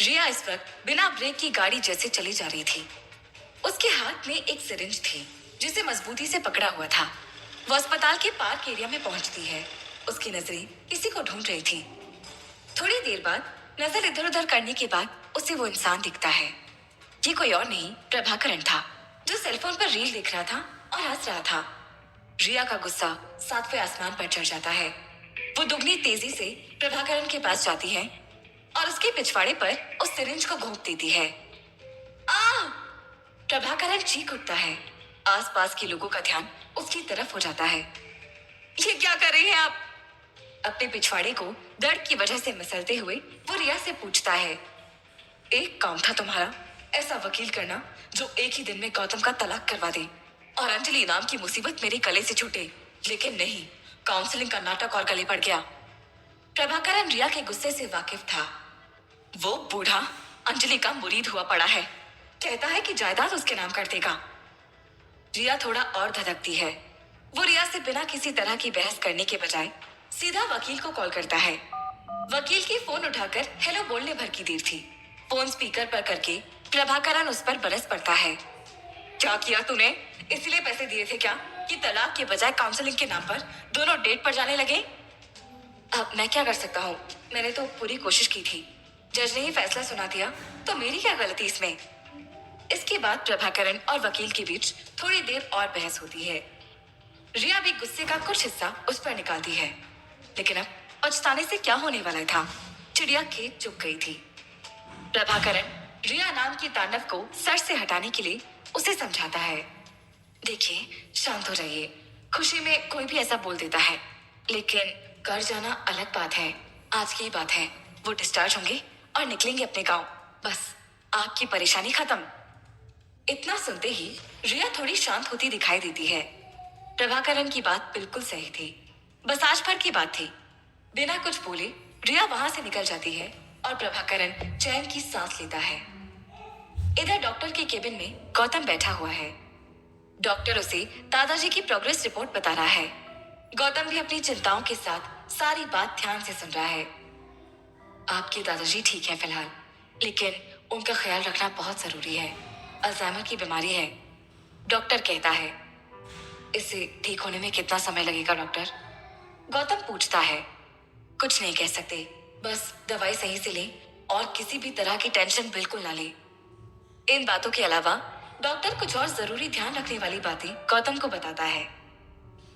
रिया इस वक्त बिना ब्रेक की गाड़ी जैसे चली जा रही थी। उसके हाथ में एक सिरिंज थी जिसे मजबूती से पकड़ा हुआ था। वो अस्पताल के पार्क एरिया में पहुंचती है। उसकी नजरें किसी को ढूंढ रही थी। थोड़ी देर बाद नजर इधर उधर करने के बाद उसे वो इंसान दिखता है। ये कोई और नहीं, प्रभाकरण था, जो सेलफोन पर रील देख रहा था और हंस रहा था। रिया का गुस्सा सातवें आसमान पर चढ़ जाता है। वो दुगनी तेजी से प्रभाकरण के पास जाती है और उसके पिछवाड़े पर उस सिरिंज को घोंप देती है। आ! प्रभाकरण चीख उठता है। आसपास के लोगों का ध्यान उसकी तरफ हो जाता है। ये क्या कर रही हैं आप? अपने पिछवाड़े को दर्द की वजह से मसलते हुए वो रिया से पूछता है। एक काम था तुम्हारा, ऐसा वकील करना जो एक ही दिन में गौतम का तलाक करवा दे और अंजलि नाम की मुसीबत मेरे गले से छूटे। लेकिन नहीं, काउंसलिंग का नाटक और गले पड़ गया। प्रभाकरण रिया के गुस्से से वाकिफ था। वो बूढ़ा अंजलि का मुरीद हुआ पड़ा है, कहता है कि जायदाद उसके नाम कर देगा। रिया थोड़ा और धधकती है। वो रिया से बिना किसी तरह की बहस करने के बजाय सीधा वकील को कॉल करता है। वकील की फोन उठाकर हेलो बोलने भर की देर थी। फोन स्पीकर पर करके प्रभाकरण उस पर बरस पड़ता है। क्या किया तूने? इसलिए पैसे दिए थे क्या कि तलाक के बजाय काउंसलिंग के नाम पर दोनों डेट पर जाने लगे? अब मैं क्या कर सकता हूँ? मैंने तो पूरी कोशिश की थी। जज ने ही फैसला सुना दिया, तो मेरी क्या गलती इसमें? इसके बाद प्रभाकरण और वकील के बीच थोड़ी देर और बहस होती है। रिया भी गुस्से का कुछ हिस्सा उस पर निकालती है, लेकिन अब पछताने से क्या होने वाला था। चिड़िया खेत चुग गई थी। प्रभाकरण रिया नाम की तांडव को सर से हटाने के लिए उसे समझाता है। देखिए, शांत हो जाइए। खुशी में कोई भी ऐसा बोल देता है, लेकिन कर जाना अलग बात है। आज की बात है, वो डिस्चार्ज होंगे और निकलेंगे अपने गांव। बस आपकी परेशानी खत्म। इतना सुनते ही रिया थोड़ी शांत होती दिखाई देती है। प्रभाकरण की बात बिल्कुल सही थी। बस आज भर की बात थी। बिना कुछ बोले रिया वहां से निकल जाती है और प्रभाकरण चैन की सांस लेता है। इधर डॉक्टर के केबिन में गौतम बैठा हुआ है। डॉक्टर उसे दादाजी की प्रोग्रेस रिपोर्ट बता रहा है। गौतम भी अपनी चिंताओं के साथ सारी बात ध्यान से सुन रहा है। आपके दादाजी ठीक है फिलहाल, लेकिन उनका ख्याल रखना बहुत जरूरी है। अल्जाइमर की बीमारी है, डॉक्टर कहता है। इसे ठीक होने में कितना समय लगेगा डॉक्टर? गौतम पूछता है। कुछ नहीं कह सकते, बस दवाई सही से लें और किसी भी तरह की टेंशन बिल्कुल ना लें। इन बातों के अलावा डॉक्टर कुछ और जरूरी ध्यान रखने वाली बातें गौतम को बताता है।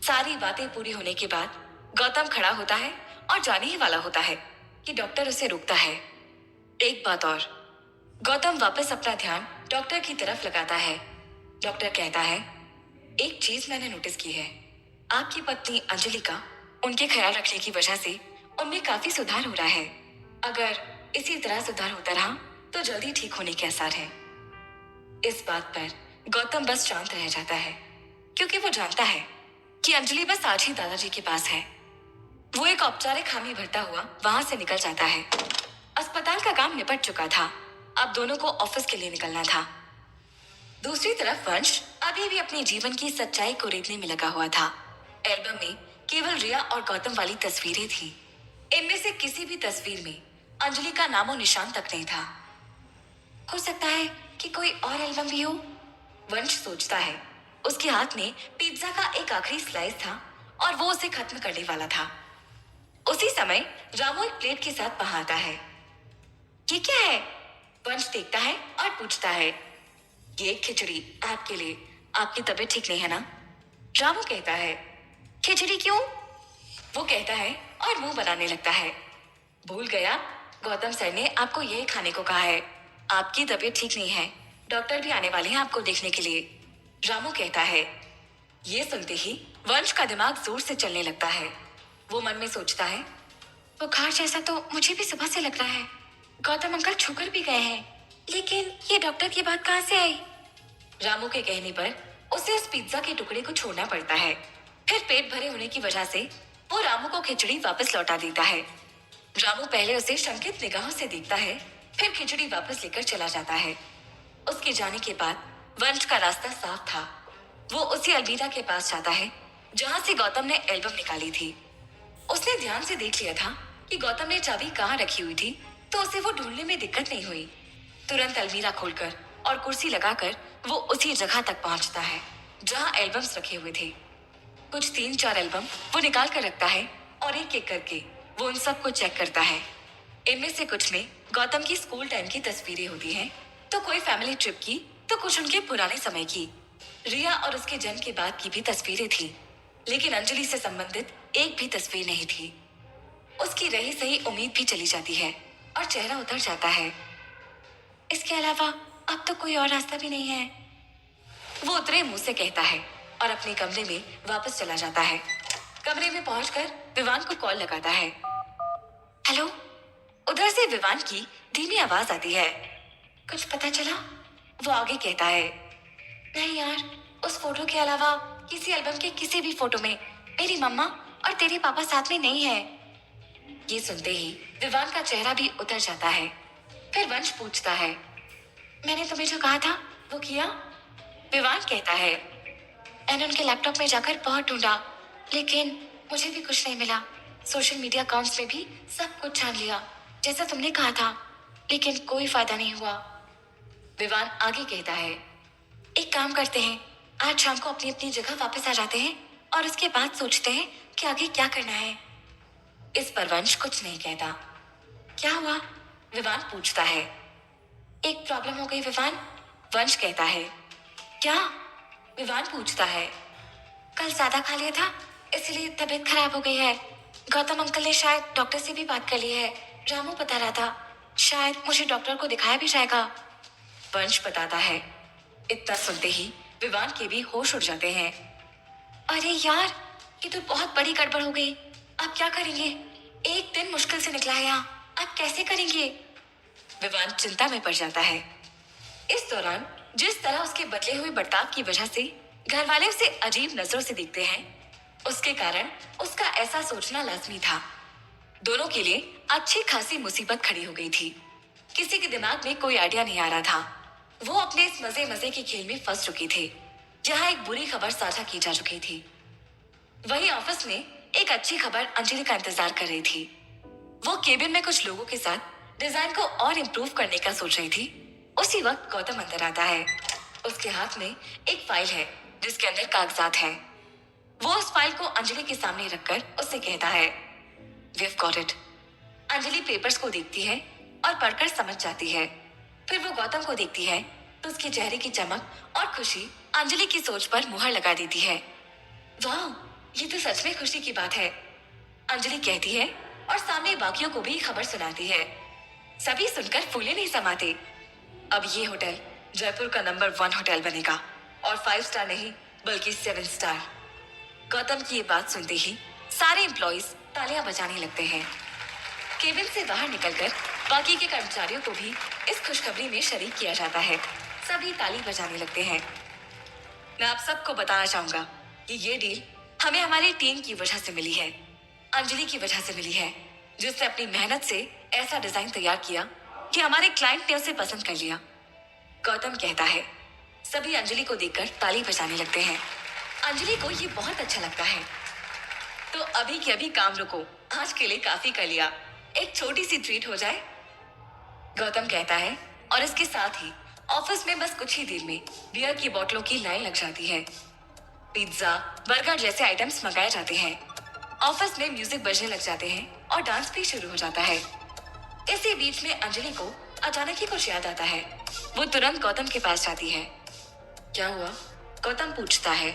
सारी बातें पूरी होने के बाद गौतम खड़ा होता है और जाने ही वाला होता है कि डॉक्टर उसे रोकता है। एक बात और। गौतम वापस अपना ध्यान डॉक्टर की तरफ लगाता है। डॉक्टर कहता है, एक चीज मैंने नोटिस की है। आपकी पत्नी अंजलि का उनके ख्याल रखने की वजह से उनमें काफी सुधार हो रहा है। अगर इसी तरह सुधार होता रहा तो जल्दी ठीक होने के आसार हैं। इस बात पर गौतम बस शांत रह जाता है, क्योंकि वो जानता है कि अंजलि बस आज ही दादाजी के पास है। वो एक औपचारिक हामी भरता हुआ वहां से निकल जाता है। अस्पताल का काम निपट चुका था, अब दोनों को ऑफिस के लिए निकलना था। दूसरी तरफ वंश अभी भी अपने जीवन की सच्चाई को रेतने में लगा हुआ था। एल्बम में केवल रिया और गौतम वाली तस्वीरें थी। इनमें से किसी भी तस्वीर में अंजलि का नामो निशान तक नहीं था। हो सकता है कि कोई और एल्बम भी हो, वंश सोचता है। उसके हाथ में पिज्जा का एक आखिरी स्लाइस था और वो उसे खत्म करने वाला था। उसी समय रामू एक प्लेट के साथ वहां आता है। ये क्या है? वंश देखता है और पूछता है। ये खिचड़ी आपके लिए। आपकी तबीयत ठीक नहीं है ना? रामू कहता है। खिचड़ी क्यों? वो कहता है और मुंह बनाने लगता है। भूल गया, गौतम सर ने आपको यही खाने को कहा है। आपकी तबीयत ठीक नहीं है, डॉक्टर भी आने वाले हैं आपको देखने के लिए, रामू कहता है। ये सुनते ही वंश का दिमाग जोर से चलने लगता है। वो मन में सोचता है, बुखार जैसा तो मुझे भी सुबह से लग रहा है। गौतम अंकल छूकर भी गए हैं, लेकिन ये डॉक्टर की बात कहाँ से आई? रामू के कहने पर उसे उस पिज्जा के टुकड़े को छोड़ना पड़ता है। फिर पेट भरे होने की वजह से वो रामू को खिचड़ी वापस लौटा देता है। रामू पहले उसे शंकित निगाहों से देखता है, फिर खिचड़ी वापस लेकर चला जाता है। उसके जाने के बाद वंश का रास्ता साफ था। वो उसी अलमीरा के पास जाता है जहां से गौतम ने एल्बम निकाली थी। उसने ध्यान से देख लिया था कि गौतम ने चाबी कहाँ रखी हुई थी तो उसे वो ढूंढने में दिक्कत नहीं हुई। तुरंत अलमीरा खोलकर और कुर्सी लगाकर वो उसी जगह तक पहुंचता है जहां एल्बम्स रखे हुए थे। कुछ 3-4 एल्बम वो निकाल कर रखता है और एक एक करके वो उन सबको चेक करता है। इनमें से कुछ में गौतम की स्कूल टाइम की तस्वीरें होती हैं, तो कोई फैमिली ट्रिप की, तो कुछ उनके पुराने समय की। रिया और उसके जन्म के बाद की भी तस्वीरें थी, लेकिन अंजलि से संबंधित एक भी तस्वीर नहीं थी। उसकी रही सही उम्मीद भी चली जाती है और चेहरा उतर जाता है। इसके अलावा अब तो कोई और रास्ता भी नहीं है, वो उतरे मुंह से कहता है और अपने कमरे में वापस चला जाता है। कमरे में पहुंचकर विवान को कॉल लगाता है। हेलो। उधर से विवान की धीमी आवाज आती है। कुछ पता चला? वो आगे कहता है। नहीं यार, उस फोटो के अलावा किसी एल्बम के किसी भी फोटो में मेरी मम्मा और तेरे पापा साथ में नहीं है। ये सुनते ही विवान का चेहरा भी उतर जाता है। फिर वंश पूछता है, मैंने तुम्हें जो कहा था वो किया? विवान कहता है, मैंने उनके लैपटॉप में जाकर बहुत ढूंढा, लेकिन मुझे भी कुछ नहीं मिला। सोशल मीडिया अकाउंट्स में भी सब कुछ छान लिया जैसा तुमने कहा था, लेकिन कोई फायदा नहीं हुआ। विवान आगे कहता है, एक काम करते हैं, आज शाम को अपनी अपनी जगह वापस आ जाते हैं और उसके बाद सोचते हैं कि आगे क्या करना है। इस पर वंश कुछ नहीं कहता। क्या हुआ? विवान पूछता है। एक प्रॉब्लम हो गई विवान, वंश कहता है। क्या? विवान पूछता है। कल ज्यादा खा लिया था, इसलिए तबीयत खराब हो गई है। गौतम अंकल ने शायद डॉक्टर से भी बात कर ली है। रामू बता रहा था, शायद मुझे डॉक्टर को दिखाया भी जाएगा। वंश बताता है। इतना सुनते ही विवान के भी होश उड़ जाते हैं। अरे यार, ये तो बहुत बड़ी गड़बड़ हो गई। अब क्या करेंगे? एक दिन मुश्किल से निकला है यहाँ, अब कैसे करेंगे? विवान चिंता में पड़ जाता है। इस दौरान जिस तरह उसके बदले हुए बर्ताव की वजह से घर वाले उसे अजीब नजरों से देखते हैं, उसके कारण उसका ऐसा सोचना लाजमी था। दोनों के लिए अच्छी खासी मुसीबत खड़ी हो गई थी। किसी के दिमाग में कोई आइडिया नहीं आ रहा था। वो अपने इस मजे मजे के खेल में फंस चुके थे, जहाँ एक बुरी खबर साझा की जा चुकी थी। वहीं ऑफिस में एक अच्छी खबर अंजलि का इंतजार कर रही थी। वो केबिन में कुछ लोगों के साथ डिजाइन को और इम्प्रूव करने का सोच रही थी। उसी वक्त गौतम अंदर आता है। उसके हाथ में एक फाइल है जिसके अंदर कागजात हैं। वो उस फाइल को अंजलि के सामने रखकर उससे कहता है, We've got it। Anjali papers को देखती है और पढ़कर समझ जाती है। फिर वो गौतम को देखती है तो उसके चेहरे की चमक और खुशी अंजलि की सोच पर मुहर लगा देती है। वाह, ये तो सच में खुशी की बात है, अंजलि कहती है और सामने बाकियों को भी खबर सुनाती है। सभी सुनकर फूले नहीं समाते। अब ये होटल जयपुर का नंबर 1 होटल बनेगा और 5 स्टार नहीं बल्कि 7 स्टार। गौतम की ये बात सुनते ही सारे एम्प्लॉइज तालियां बजाने लगते हैं। केबिन से बाहर निकलकर बाकी के कर्मचारियों को भी इस खुशखबरी में शरीक किया जाता है। सभी ताली बजाने लगते हैं। मैं आप सबको बताना चाहूंगा कि ये डील हमें हमारी टीम की वजह से मिली है, अंजलि की वजह से मिली है, जिसने अपनी मेहनत से ऐसा डिजाइन तैयार किया कि हमारे क्लाइंट ने उसे पसंद कर लिया। गौतम कहता है। सभी अंजलि को देखकर ताली बजाने लगते हैं। अंजलि को ये बहुत अच्छा लगता है। तो अभी के अभी काम रुको, आज के लिए काफी कर लिया, एक छोटी सी ट्रीट हो जाए, गौतम कहता है। और इसके साथ ही ऑफिस में बस कुछ ही देर में बियर की बोतलों की लाइन लग जाती है। पिज्जा, बर्गर जैसे आइटम्स मंगाए जाते हैं। ऑफिस में म्यूजिक बजने लग जाते हैं और डांस भी शुरू हो जाता है। इसी बीच में अंजलि को अचानक ही कुछ याद आता है। वो तुरंत गौतम के पास जाती है। क्या हुआ? गौतम पूछता है।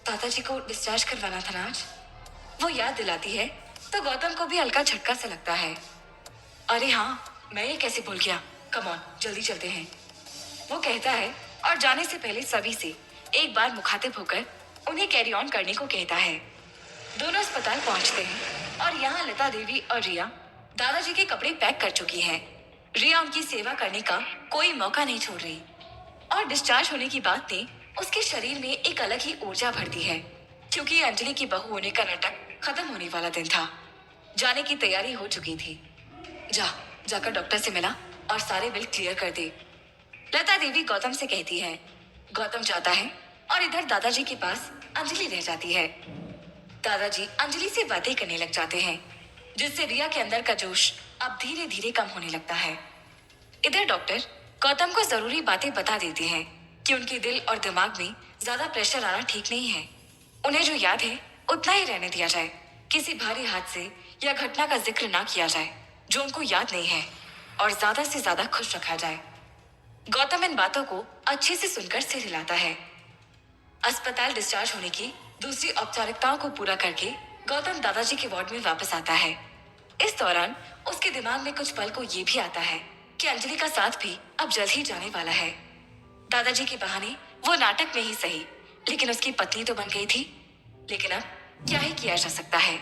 दादाजी को डिस्चार्ज करवाना था ना आज, वो याद दिलाती है तो गौतम को भी हल्का झटका सा लगता है। अरे हाँ, मैं ये कैसे भूल गया, कम ऑन जल्दी चलते हैं, वो कहता है और जाने से पहले सभी से एक बार मुखातिब होकर उन्हें कैरी ऑन करने को कहता है। दोनों अस्पताल पहुंचते हैं और यहाँ लता देवी और रिया दादाजी के कपड़े पैक कर चुकी हैं। रिया उनकी सेवा करने का कोई मौका नहीं छोड़ रही और डिस्चार्ज होने की बात ने उसके शरीर में एक अलग ही ऊर्जा भर दी है, क्योंकि अंजलि की बहू होने का नाटक खत्म होने वाला दिन था। जाने की तैयारी हो चुकी थी। जाकर डॉक्टर से मिला और सारे बिल क्लियर कर दे, लता देवी गौतम से कहती है। गौतम जाता है और इधर दादाजी के पास अंजलि रह जाती है। दादाजी अंजलि से बातें करने लग जाते हैं, जिससे रिया के अंदर का जोश अब धीरे धीरे कम होने लगता है। इधर डॉक्टर गौतम को जरूरी बातें बता देते हैं कि उनके दिल और दिमाग में ज्यादा प्रेशर आना ठीक नहीं है। उन्हें जो याद है उतना ही रहने दिया जाए। किसी भारी हादसे या घटना का जिक्र ना किया जाए जो उनको याद नहीं है, और ज्यादा से ज्यादा खुश रखा जाए। गौतम इन बातों को अच्छे से सुनकर सिर हिलाता है। अस्पताल डिस्चार्ज होने की दूसरी औपचारिकताओं को पूरा करके गौतम दादाजी के वार्ड में वापस आता है। इस दौरान उसके दिमाग में कुछ पल को ये भी आता है कि अंजलि का साथ भी अब जल्द ही जाने वाला है। दादाजी के बहाने वो नाटक में ही सही, लेकिन उसकी पत्नी तो बन गई थी। लेकिन अब क्या ही किया जा सकता है।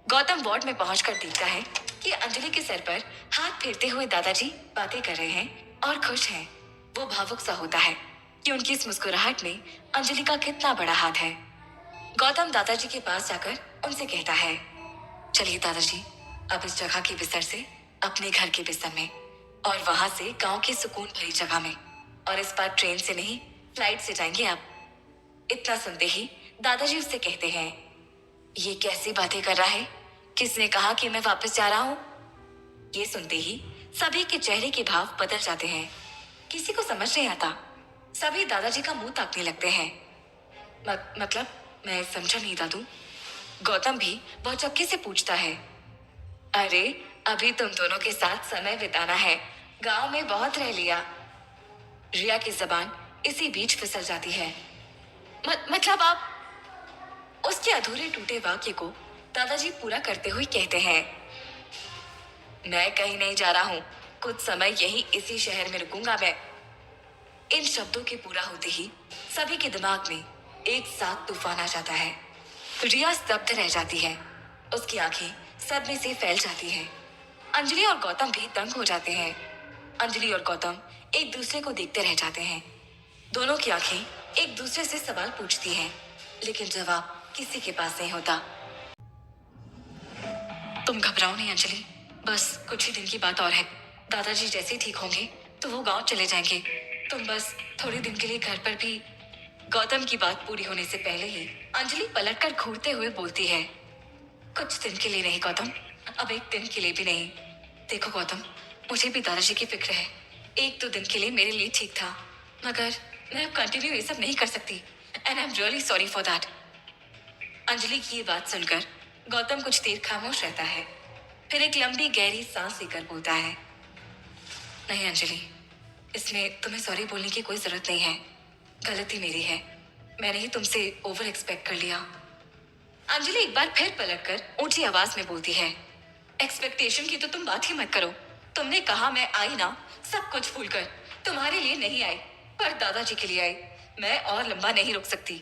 गौतम वार्ड में पहुंचकर देखता है कि अंजलि के सर पर हाथ फेरते हुए दादाजी बातें कर रहे हैं और खुश हैं। वो भावुक सा होता है कि उनकी इस मुस्कुराहट में अंजलि का कितना बड़ा हाथ है। गौतम दादाजी के पास जाकर उनसे कहता है, चलिए दादाजी, अब इस जगह के बिस्तर से अपने घर के बिस्तर में, और वहां से गांव की सुकून भरी जगह में, और इस बार ट्रेन से नहीं फ्लाइट से जाएंगे आप। इतना सुनते ही दादाजी उससे कहते हैं, ये कैसी बातें कर रहा है? किसने कहा कि मैं वापस जा रहा हूँ? ये सुनते ही सभी के चेहरे के भाव बदल जाते हैं। किसी को समझ नहीं आता। सभी दादाजी का मुंह ताकने लगते हैं। मतलब मैं समझा नहीं दादू। गौतम भी बहुत चक्के से पूछता है, अरे अभी तुम दोनों के साथ समय बिताना है, गांव में बहुत रह लिया। रिया की जबान इसी बीच फिसल जाती है। मतलब आप? उसके अधूरे टूटे वाक्य को दादाजी पूरा करते हुए कहते हैं, मैं कहीं नहीं जा रहा हूँ, कुछ समय यही इसी शहर में रुकूंगा मैं। इन शब्दों के पूरा होते ही सभी के दिमाग में एक साथ तूफान आ जाता है। रिया स्तब्ध रह जाती है। उसकी आंखें सदमे से फैल जाती हैं। अंजलि और गौतम भी दंग हो जाते हैं। अंजलि और गौतम एक दूसरे को देखते रह जाते हैं। दोनों की आंखें एक दूसरे से सवाल पूछती हैं, लेकिन जवाब किसी के पास नहीं होता। तुम घबराओ नहीं अंजलि, बस कुछ ही दिन की बात और है। दादाजी जैसे ही ठीक होंगे तो वो गांव चले जाएंगे। तुम बस थोड़े दिन के लिए घर पर भी। गौतम की बात पूरी होने से पहले ही अंजलि पलटकर घूरते हुए बोलती है, कुछ दिन के लिए नहीं गौतम, अब एक दिन के लिए भी नहीं। देखो गौतम, मुझे भी दादाजी की फिक्र है। एक दो दिन के लिए मेरे लिए ठीक था, मगर मैं अब कंटिन्यू ये सब नहीं कर सकती, and I am really sorry for that. Anjali की ये बात सुनकर गौतम कुछ देर खामोश रहता है। फिर एक लंबी गहरी सांस लेकर बोलता है, नहीं अंजलि, इसमें तुम्हें सॉरी बोलने की कोई जरूरत नहीं है। गलती मेरी है, मैंने ही तुमसे ओवर एक्सपेक्ट कर लिया। अंजलि एक बार फिर पलटकर ऊंची आवाज में बोलती है, एक्सपेक्टेशन की तो तुम बात ही मत करो। तुमने कहा मैं आई ना, सब कुछ भूल कर। तुम्हारे लिए नहीं आई, पर दादाजी के लिए आई। मैं और लंबा नहीं रुक सकती।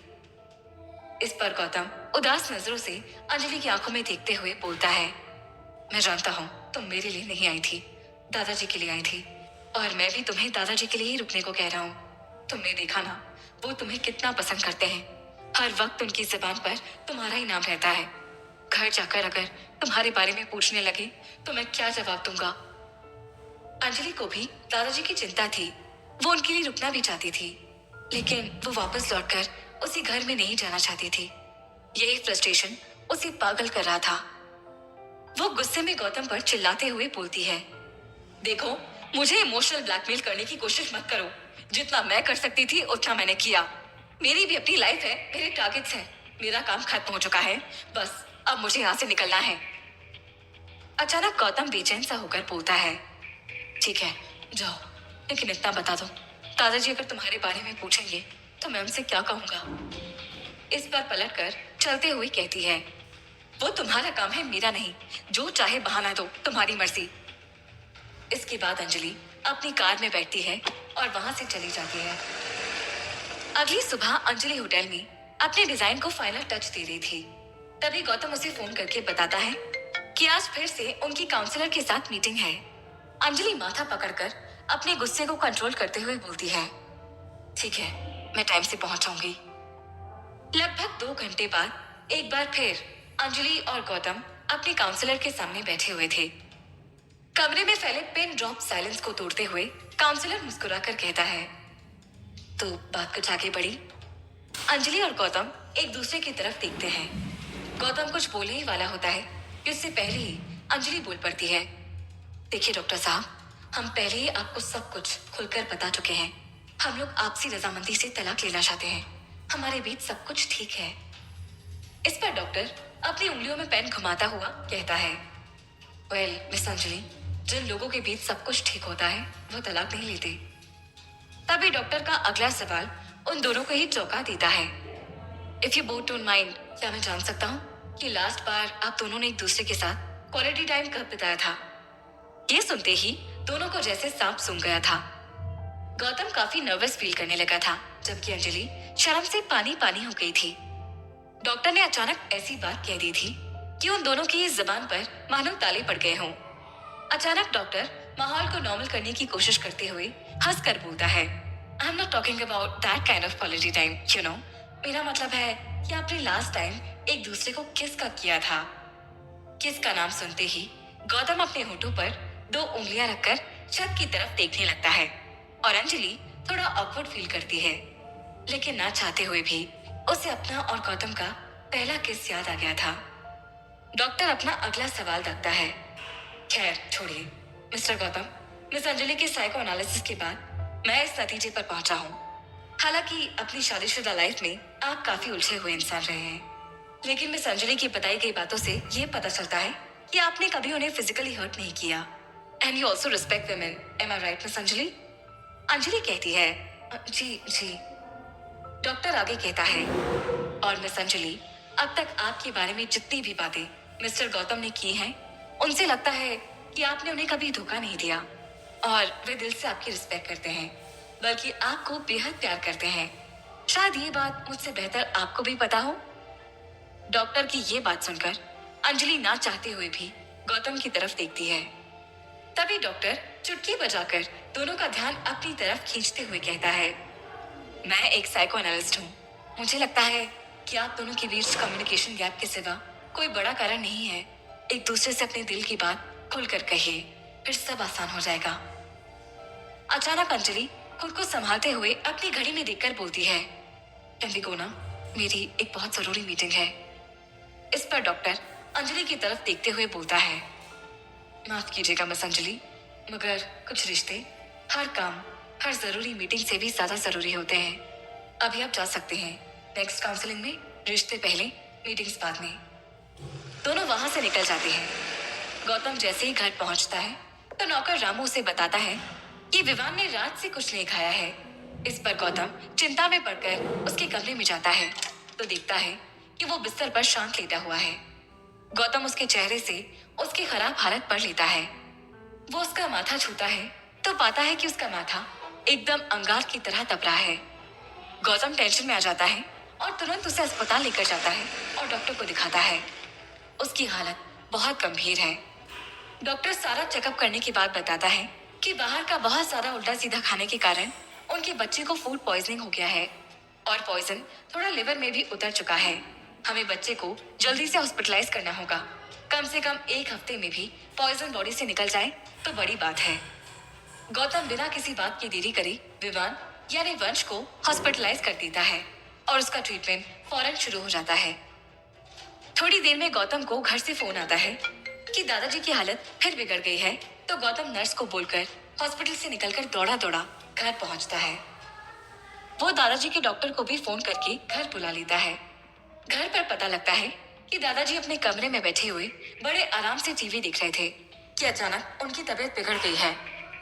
इस पर गौतम उदास नजरों से अंजलि की आंखों में देखते हुए बोलता है, मैं जानता हूँ तुम मेरे लिए नहीं आई थी, दादाजी के लिए आई थी, और मैं भी तुम्हें दादाजी के लिए ही रुकने को कह रहा हूँ। तुमने देखा ना वो तुम्हें कितना पसंद करते हैं। हर वक्त उनकी जुबान पर तुम्हारा ही नाम रहता है। घर जाकर अगर तुम्हारे बारे में पूछने लगे तो मैं क्या जवाब दूंगा? अंजलि को भी दादाजी की चिंता थी। वो उनके लिए रुकना भी चाहती थी, लेकिन वो वापस लौटकर उसी घर में नहीं जाना चाहती थी। यही फ्रस्ट्रेशन उसे पागल कर रहा था। वो गुस्से में गौतम पर चिल्लाते हुए बोलती है, देखो, मुझे इमोशनल ब्लैकमेल करने की कोशिश मत करो। जितना मैं कर सकती थी उतना मैंने किया। मेरी भी अपनी लाइफ है, मेरे टारगेट्स हैं। मेरा काम खत्म हो चुका है, बस अब मुझे यहाँ से निकलना है। अचानक गौतम बेचैन सा होकर बोलता है, ठीक है जाओ, लेकिन इतना बता दो, दादाजी अगर तुम्हारे बारे में पूछेंगे तो मैं उनसे क्या कहूंगा? इस पर पलटकर चलते हुए कहती है, वो तुम्हारा काम है, मेरा नहीं। जो चाहे बहाना दो, तुम्हारी मर्जी। इसके बाद अंजलि अपनी कार में बैठती है और वहां से चली जाती है। अगली सुबह अंजलि होटल में अपने डिजाइन को फाइनल टच दे रही थी। तभी गौतम उसे फोन करके बताता है कि आज फिर से उनकी काउंसलर के साथ मीटिंग है। अंजलि माथा पकड़कर अपने गुस्से को कंट्रोल करते हुए बोलती है, ठीक है, मैं टाइम से पहुंचाऊंगी। लगभग 2 घंटे बाद एक बार फिर अंजलि और गौतम अपने काउंसलर के सामने बैठे हुए थे। कमरे में फैले पिन ड्रॉप साइलेंस को तोड़ते हुए काउंसलर मुस्कुराकर कहता है, तो बात कुछ आगे बढ़ी? अंजलि और गौतम एक दूसरे की तरफ देखते हैं। गौतम कुछ बोलने ही वाला होता है कि उससे पहले ही अंजलि बोल पड़ती है, देखिए डॉक्टर साहब, हम पहले ही आपको सब कुछ खुलकर बता चुके हैं। हम लोग आपसी रजामंदी से तलाक लेना चाहते हैं। हमारे बीच सब कुछ ठीक है। इस पर डॉक्टर अपनी उंगलियों में पेन घुमाता हुआ कहता है, वेल मिस अंजलि, जिन लोगों के बीच सब कुछ ठीक होता है वो तलाक नहीं लेते। तभी डॉक्टर का अगला सवाल उन दोनों को ही चौंका देता है। If you both don't mind, क्या मैं जान सकता हूँ कि लास्ट बार आप दोनों ने एक दूसरे के साथ क्वालिटी टाइम कब बिताया था? ये सुनते ही दोनों को जैसे सांप सूंघ गया था। गौतम काफी नर्वस फील करने लगा था, जबकि अंजलि शर्म से पानी पानी हो गई थी। डॉक्टर ने अचानक ऐसी बात कह दी थी कि उन दोनों की जबान पर मानो ताले पड़ गए हों। अचानक डॉक्टर माहौल को नॉर्मल करने की कोशिश करते हुए हंस कर बोलता है, I am not talking about that kind of quality time, you know. मेरा मतलब है कि आपने लास्ट टाइम एक दूसरे को किस का किया था। किस का नाम सुनते ही गौतम अपने होठों पर 2 उंगलियां रखकर छत की तरफ देखने लगता है और अंजलि थोड़ा ऑकवर्ड फील करती है, लेकिन ना चाहते हुए भी उसे अपना और गौतम का पहला किस याद आ गया था। डॉक्टर अपना अगला सवाल रखता है, खैर छोड़िए मिस्टर गौतम, मिस अंजलि के साइको एनालिसिस के बाद मैं इस नतीजे पर पहुंचा हूँ। हालांकि अपनी शादीशुदा लाइफ में आप काफी उलझे हुए इंसान रहे हैं, लेकिन मिस अंजलि की बताई गई बातों से ये पता चलता है कि आपने कभी उन्हें फिजिकली हर्ट नहीं किया। And you also respect women, am I right miss Anjali? Anjali कहती है, जी जी। डॉक्टर आगे कहता है, और मिस अंजलि, अब तक आपके बारे में जितनी भी बातें मिस्टर गौतम ने की हैं, उनसे लगता है कि आपने उन्हें कभी धोखा नहीं दिया और वे दिल से आपकी रिस्पेक्ट करते हैं, बल्कि आपको बेहद प्यार करते हैं। शायद ये बात मुझसे बेहतर आपको भी पता हो। डॉक्टर की ये बात सुनकर अंजलि ना चाहते हुए भी गौतम की तरफ देखती है। तभी डॉक्टर चुटकी बजाकर दोनों का ध्यान अपनी तरफ खींचते हुए कहता है, मैं एक साइको एनालिस्ट हूँ। मुझे लगता है कि आप दोनों के बीच कम्युनिकेशन गैप के सिवा कोई बड़ा कारण नहीं है। एक दूसरे से अपने दिल की बात खुलकर कहिए, फिर सब आसान हो जाएगा। अचानक अंजलि खुद को संभालते हुए अपनी घड़ी में देखकर बोलती है, एंडिगोना, मेरी एक बहुत जरूरी मीटिंग है। इस पर डॉक्टर अंजलि की तरफ देखते हुए बोलता है, माफ कीजिएगा मिस अंजलि, मगर कुछ रिश्ते हर काम, हर जरूरी मीटिंग से भी ज्यादा जरूरी होते हैं। अभी आप जा सकते हैं। नेक्स्ट काउंसलिंग में रिश्ते पहले, मीटिंग्स बाद में। दोनों वहां से निकल जाते हैं। गौतम जैसे ही घर पहुंचता है तो नौकर रामू उसे बताता है कि विवान ने रात से कुछ नहीं खाया है। इस पर गौतम चिंता में पड़कर उसके कमरे में जाता है तो देखता है कि वो बिस्तर पर शांत लेटा हुआ है। गौतम उसके चेहरे से उसकी खराब हालत पढ़ लेता है। वो उसका माथा छूता है तो पाता है कि उसका माथा एकदम अंगार की तरह तप रहा है। गौतम टेंशन में आ जाता है और तुरंत उसे अस्पताल लेकर जाता है और डॉक्टर को दिखाता है। उसकी हालत बहुत गंभीर है। डॉक्टर सारा चेकअप करने के बाद बताता है कि बाहर का बहुत सारा उल्टा सीधा खाने के कारण उनके बच्चे को फूड पॉइजनिंग हो गया है और पॉइजन थोड़ा लिवर में भी उतर चुका है। हमें बच्चे को जल्दी से हॉस्पिटलाइज करना होगा। कम से कम 1 हफ्ते में भी पॉइजन बॉडी से निकल जाए तो बड़ी बात है। गौतम बिना किसी बात की देरी करे विवान यानी वंश को हॉस्पिटलाइज कर देता है और उसका ट्रीटमेंट फौरन शुरू हो जाता है। थोड़ी देर में गौतम को घर से फोन आता है कि दादाजी की हालत फिर बिगड़ गई है, तो गौतम नर्स को बोलकर हॉस्पिटल से निकलकर दौड़ा दौड़ा घर पहुंचता है। वो दादाजी के डॉक्टर को भी फोन करके घर बुला लेता है। घर पर पता लगता है कि दादाजी अपने कमरे में बैठे हुए बड़े आराम से टीवी देख रहे थे कि अचानक उनकी तबीयत बिगड़ गई है।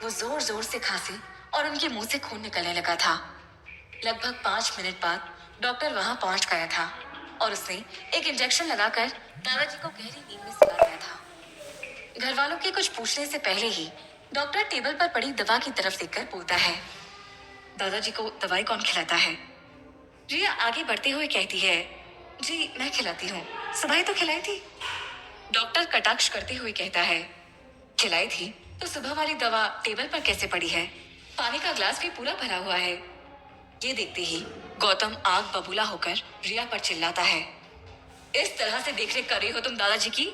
वो जोर जोर से खांसी और उनके मुंह से खून निकलने लगा था। लगभग 5 मिनट बाद डॉक्टर वहां पहुंच गया था और उसने एक इंजेक्शन लगाकर दादाजी को गहरी नींद में सुला दिया था। घर वालों के कुछ पूछने से पहले ही डॉक्टर टेबल पर पड़ी दवा की तरफ देखकर बोलता है, दादाजी को दवाई कौन खिलाता है? रिया आगे बढ़ते हुए कहती है, जी मैं खिलाती हूँ, सुबह ही तो खिलाई थी। डॉक्टर कटाक्ष करते हुए कहता है, खिलाई थी तो सुबह वाली दवा टेबल पर कैसे पड़ी है? पानी का ग्लास भी पूरा भरा हुआ है। ये देखते ही गौतम आग बबूला होकर रिया पर चिल्लाता है, इस तरह से देखरेख कर रही हो तुम दादाजी की?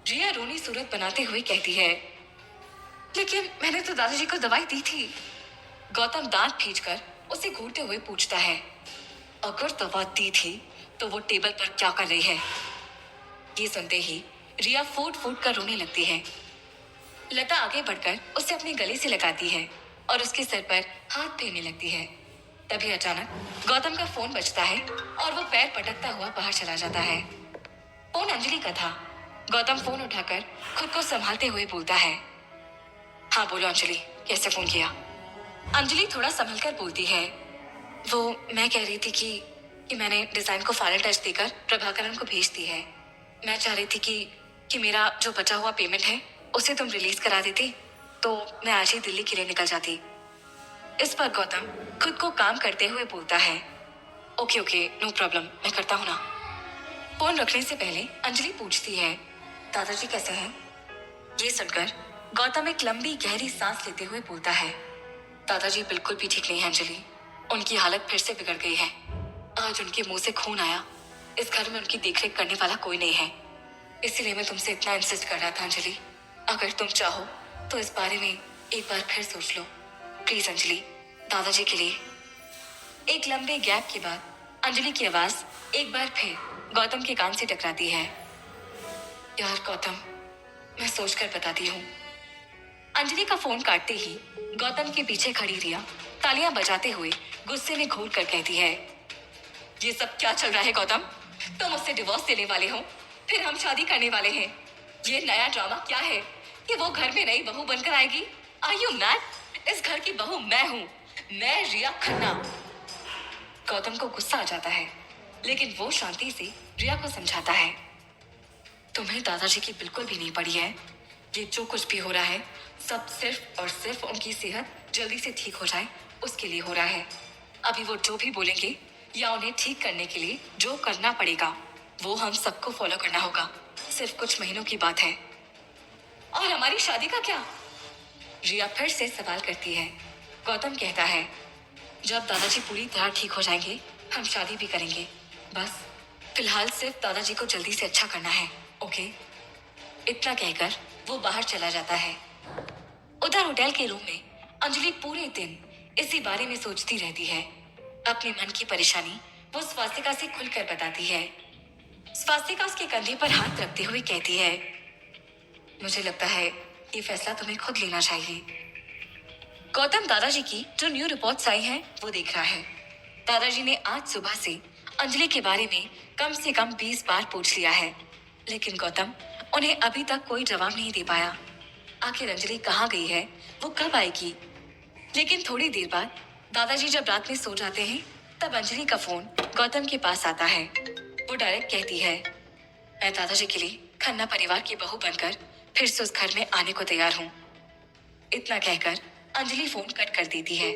रिया रोनी सूरत बनाते हुए कहती है, लेकिन मैंने तो दादाजी को दवाई दी थी। गौतम दांत खींचकर उसे घूरते हुए पूछता है, अगर दवा दी थी तो वो टेबल पर क्या कर रही है? ये सुनते ही रिया फूट फूट कर रोने लगती है। लता आगे बढ़कर उसे अपने गले से लगाती है और उसके सर पर हाथ फेरने लगती है। तभी अचानक गौतम का फोन बजता है और वो पैर पटकता हुआ बाहर चला जाता है। फोन अंजलि का था। गौतम फोन उठाकर खुद को संभालते हुए बोलता है, हाँ बोलो अंजलि, कैसे फोन किया? अंजलि थोड़ा संभल कर बोलती है, वो मैं कह रही थी कि मैंने डिजाइन को फाइनल टच देकर प्रभाकरन को भेज दी है। मैं चाह रही थी कि मेरा जो बचा हुआ पेमेंट है उसे तुम रिलीज करा देती तो मैं आज ही दिल्ली के लिए निकल जाती। इस पर गौतम खुद को काम करते हुए बोलता है, ओके ओके नो प्रॉब्लम, मैं करता हूँ ना। फोन रखने से पहले अंजलि पूछती है, दादाजी कैसे हैं? ये सुनकर गौतम एक लंबी गहरी सांस लेते हुए बोलता है, दादाजी बिल्कुल भी ठीक नहीं है अंजलि, उनकी हालत फिर से बिगड़ गई है। आज उनके मुंह से खून आया। इस घर में उनकी देखरेख करने वाला कोई नहीं है, इसीलिए मैं तुमसे इतना इंसिस्ट कर रहा था अंजलि। अगर तुम चाहो तो इस बारे में एक बार फिर सोच लो प्लीज अंजलि, दादाजी के लिए। एक लंबे गैप के बाद अंजलि की आवाज एक बार फिर गौतम के कान से टकराती है, यार गौतम, मैं सोचकर बताती हूँ। अंजलि का फोन काटते ही गौतम के पीछे खड़ी रिया तालियां बजाते हुए गुस्से में घूर कर कहती है, ये सब क्या चल रहा है गौतम? तुम मुझसे डिवोर्स देने वाले हो, फिर हम शादी करने वाले हैं। ये नया ड्रामा क्या है कि वो घर में नई बहू बनकर आएगी? Are you mad? इस घर की बहू मैं हूँ, मैं रिया खन्ना। गौतम को गुस्सा आ जाता है, लेकिन वो शांति से रिया को समझाता है, तुम्हें दादाजी की बिल्कुल भी नहीं पड़ी है। ये जो कुछ भी हो रहा है सब सिर्फ और सिर्फ उनकी सेहत जल्दी से ठीक हो जाए उसके लिए हो रहा है। अभी वो जो भी बोलेंगे या उन्हें ठीक करने के लिए जो करना पड़ेगा वो हम सबको फॉलो करना होगा। सिर्फ कुछ महीनों की बात है। और हमारी शादी का क्या? रिया फिर से सवाल करती है। गौतम कहता है, जब दादाजी पूरी तरह ठीक हो जाएंगे हम शादी भी करेंगे। बस फिलहाल सिर्फ दादाजी को जल्दी से अच्छा करना है, ओके? इतना कहकर वो बाहर चला जाता है। उधर होटल के रूम में अंजलि पूरे दिन इसी बारे में सोचती रहती है। अपने मन की परेशानी वो स्वास्तिका से खुलकर बताती है। स्वास्तिका उसके कंधे पर हाथ रखते हुए कहती है, मुझे लगता है ये फैसला तुम्हें खुद लेना चाहिए। गौतम दादाजी की जो न्यू रिपोर्ट्स आई हैं वो देख रहा है। दादाजी ने आज सुबह से अंजलि के बारे में कम से कम 20 बार पूछ लिया है, लेकिन गौतम उन्हें अभी तक कोई जवाब नहीं दे पाया। आखिर अंजलि कहाँ गई है, वो कब आएगी? लेकिन थोड़ी देर बाद दादाजी जब रात में सो जाते हैं तब अंजलि का फोन गौतम के पास आता है। वो डायरेक्ट कहती है, मैं दादाजी के लिए खन्ना परिवार की बहू बनकर फिर से उस घर में आने को तैयार हूँ। इतना कहकर अंजलि फोन कट कर देती है।